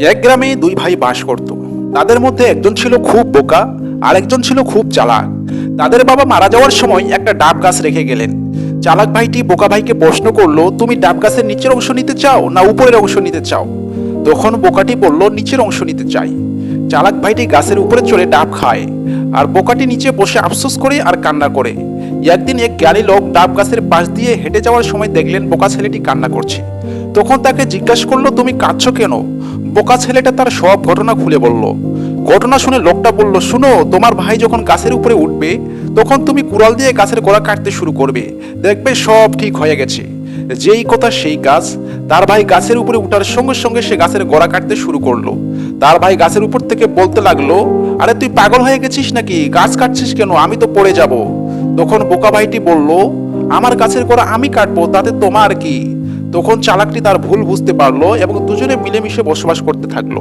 এক গ্রামে দুই ভাই বাস করত। তাদের মধ্যে একজন ছিল খুব বোকা আর একজন ছিল খুব চালাক। তাদের বাবা মারা যাওয়ার সময় একটা ডাব গাছ রেখে গেলেন। চালাক ভাইটি বোকা ভাইকে প্রশ্ন করলো, তুমি ডাব গাছের নিচের অংশ নিতে চাও না উপরের অংশ নিতে চাও? তখন বোকাটি বলল, নিচের অংশ নিতে চাই। চালাক ভাইটি গাছের উপরে চড়ে ডাব খায় আর বোকাটি নিচে বসে আফসোস করে আর কান্না করে। একদিন এক জ্ঞানী লোক ডাব গাছের পাশ দিয়ে হেঁটে যাওয়ার সময় দেখলেন বোকা ছেলেটি কান্না করছে। তখন তাকে জিজ্ঞাসা করলো, তুমি কাঁদছো কেন? বোকা ছেলেটা তার সব ঘটনা খুলে বলল। ঘটনা শুনে লোকটা বলল, শুনো, তোমার ভাই যখন গাছের উপরে উঠবে তখন তুমি কুড়াল দিয়ে গাছের গোড়া কাটতে শুরু করবে, দেখবে সব ঠিক হয়ে গেছে। যেই কথা সেই কাজ। তার ভাই গাছের উপরে উঠার সঙ্গে সঙ্গে সে গাছের গোড়া কাটতে শুরু করলো। তার ভাই গাছের উপর থেকে বলতে লাগলো, আরে তুই পাগল হয়ে গেছিস নাকি? গাছ কাটছিস কেন? আমি তো পড়ে যাব। তখন বোকা ভাইটি বলল, আমার গাছের গোড়া আমি কাটবো, তাতে তোমার কি? তখন চালাকটি তার ভুল বুঝতে পারলো এবং দুজনে মিলেমিশে বসবাস করতে থাকলো।